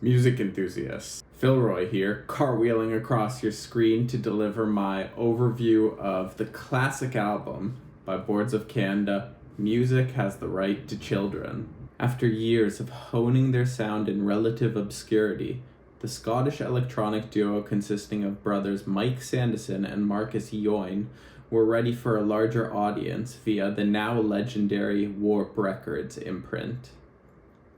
Music enthusiasts. Philroy here, cartwheeling across your screen to deliver my overview of the classic album by Boards of Canada, Music Has the Right to Children. After years of honing their sound in relative obscurity, the Scottish electronic duo consisting of brothers Mike Sandison and Marcus Yoyne were ready for a larger audience via the now legendary Warp Records imprint.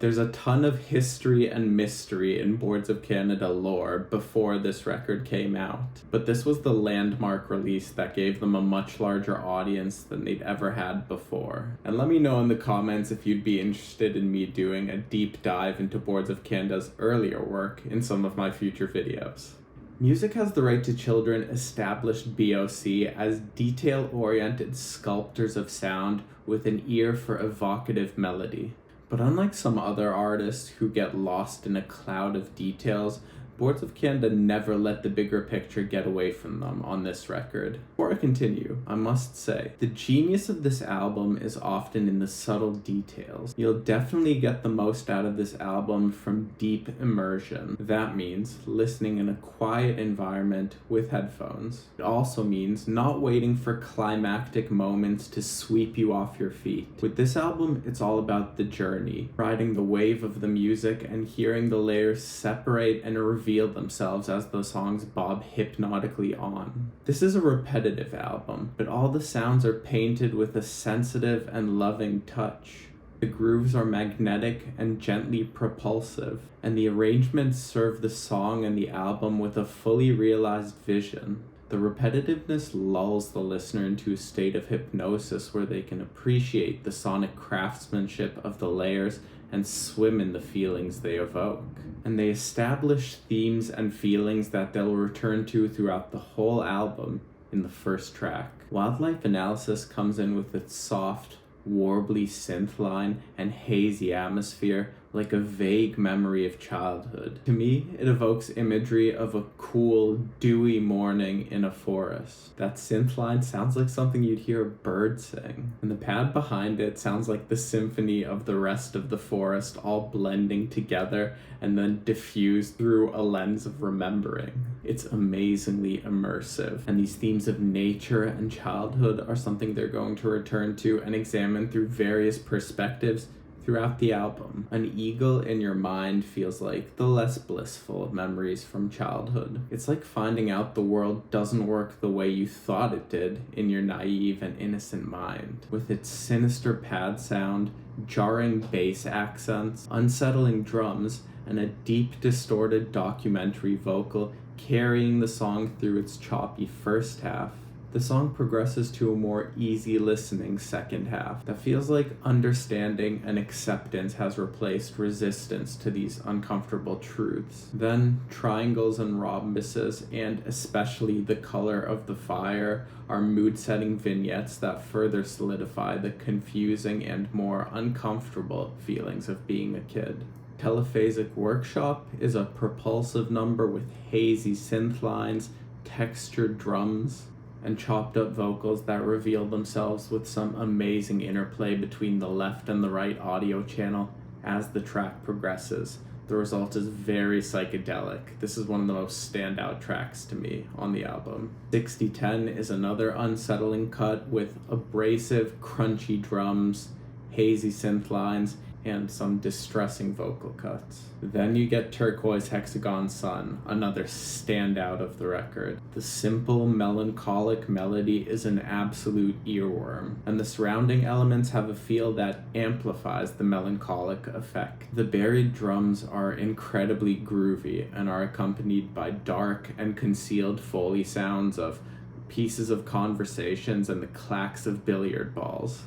There's a ton of history and mystery in Boards of Canada lore before this record came out, but this was the landmark release that gave them a much larger audience than they'd ever had before. And let me know in the comments if you'd be interested in me doing a deep dive into Boards of Canada's earlier work in some of my future videos. Music Has the Right to Children established BOC as detail-oriented sculptors of sound with an ear for evocative melody. But unlike some other artists who get lost in a cloud of details, Boards of Canada never let the bigger picture get away from them on this record. Before I continue, I must say, the genius of this album is often in the subtle details. You'll definitely get the most out of this album from deep immersion. That means listening in a quiet environment with headphones. It also means not waiting for climactic moments to sweep you off your feet. With this album, it's all about the journey, riding the wave of the music and hearing the layers separate and reveal themselves as the songs bob hypnotically on. This is a repetitive album, but all the sounds are painted with a sensitive and loving touch. The grooves are magnetic and gently propulsive, and the arrangements serve the song and the album with a fully realized vision. The repetitiveness lulls the listener into a state of hypnosis where they can appreciate the sonic craftsmanship of the layers and swim in the feelings they evoke. And they establish themes and feelings that they'll return to throughout the whole album in the first track. Wildlife Analysis comes in with its soft, warbly synth line and hazy atmosphere like a vague memory of childhood. To me, it evokes imagery of a cool, dewy morning in a forest. That synth line sounds like something you'd hear a bird sing, and the pad behind it sounds like the symphony of the rest of the forest all blending together and then diffused through a lens of remembering. It's amazingly immersive, and these themes of nature and childhood are something they're going to return to and examine through various perspectives throughout the album. An eagle in your mind feels like the less blissful of memories from childhood. It's like finding out the world doesn't work the way you thought it did in your naive and innocent mind. With its sinister pad sound, jarring bass accents, unsettling drums, and a deep distorted documentary vocal carrying the song through its choppy first half, the song progresses to a more easy listening second half that feels like understanding and acceptance has replaced resistance to these uncomfortable truths. Then triangles and rhombuses, and especially the color of the fire, are mood-setting vignettes that further solidify the confusing and more uncomfortable feelings of being a kid. Telephasic Workshop is a propulsive number with hazy synth lines, textured drums, and chopped up vocals that reveal themselves with some amazing interplay between the left and the right audio channel as the track progresses. The result is very psychedelic. This is one of the most standout tracks to me on the album. 6010 is another unsettling cut with abrasive, crunchy drums, hazy synth lines, and some distressing vocal cuts. Then you get Turquoise Hexagon Sun, another standout of the record. The simple, melancholic melody is an absolute earworm, and the surrounding elements have a feel that amplifies the melancholic effect. The buried drums are incredibly groovy and are accompanied by dark and concealed Foley sounds of pieces of conversations and the clacks of billiard balls.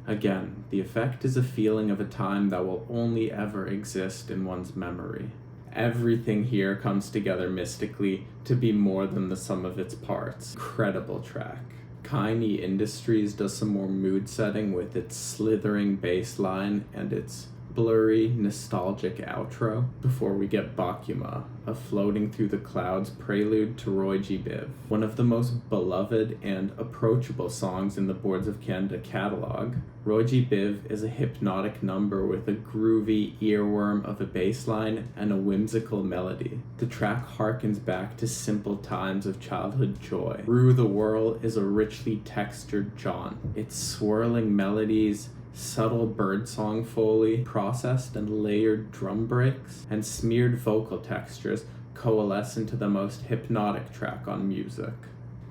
Again, the effect is a feeling of a time that will only ever exist in one's memory. Everything here comes together mystically to be more than the sum of its parts. Incredible track. Kaini Industries does some more mood setting with its slithering bass line and its blurry, nostalgic outro before we get Bakuma, a floating through the clouds prelude to Roy G. Biv, one of the most beloved and approachable songs in the Boards of Canada catalog. Roy G. Biv is a hypnotic number with a groovy earworm of a bass line and a whimsical melody. The track harkens back to simple times of childhood joy. Rue the Whirl is a richly textured jaunt. Its swirling melodies, subtle birdsong foley, processed and layered drum breaks, and smeared vocal textures coalesce into the most hypnotic track on music.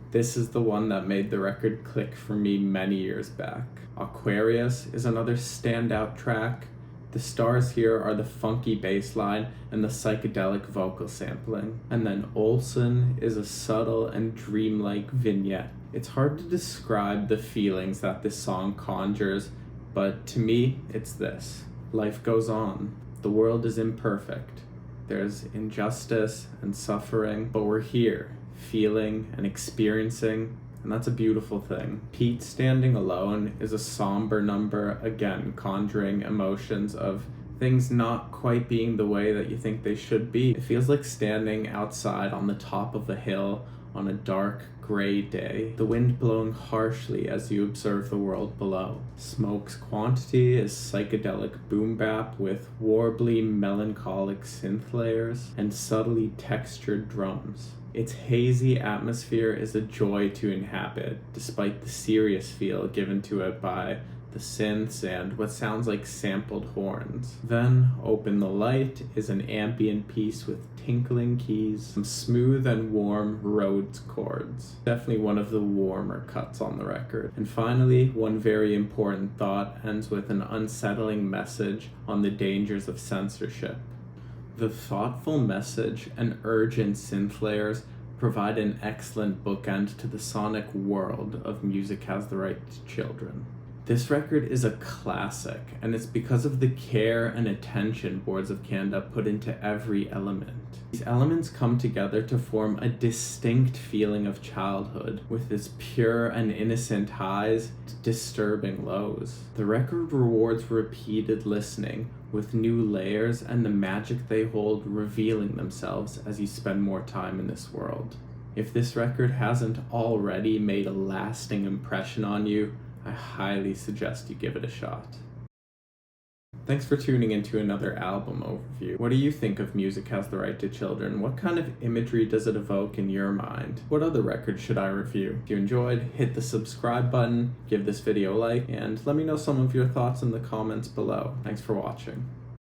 This is the one that made the record click for me many years back. Aquarius is another standout track. The stars here are the funky bass line and the psychedelic vocal sampling. And then Olsen is a subtle and dreamlike vignette. It's hard to describe the feelings that this song conjures, but to me, it's this. Life goes on. The world is imperfect. There's injustice and suffering, but we're here, feeling and experiencing, and that's a beautiful thing. Pete Standing Alone is a somber number, again, conjuring emotions of things not quite being the way that you think they should be. It feels like standing outside on the top of a hill on a dark, gray day, the wind blowing harshly as you observe the world below. Smoke's Quantity is psychedelic boom bap with warbly, melancholic synth layers and subtly textured drums. Its hazy atmosphere is a joy to inhabit, despite the serious feel given to it by the synths and what sounds like sampled horns. Then, Open the Light is an ambient piece with tinkling keys, some smooth and warm Rhodes chords. Definitely one of the warmer cuts on the record. And finally, one very important thought ends with an unsettling message on the dangers of censorship. The thoughtful message and urgent synth layers provide an excellent bookend to the sonic world of Music Has the Right to Children. This record is a classic, and it's because of the care and attention Boards of Canada put into every element. These elements come together to form a distinct feeling of childhood, with its pure and innocent highs to disturbing lows. The record rewards repeated listening, with new layers and the magic they hold revealing themselves as you spend more time in this world. If this record hasn't already made a lasting impression on you, I highly suggest you give it a shot. Thanks for tuning into another album overview. What do you think of Music Has the Right to Children? What kind of imagery does it evoke in your mind? What other records should I review? If you enjoyed, hit the subscribe button, give this video a like, and let me know some of your thoughts in the comments below. Thanks for watching.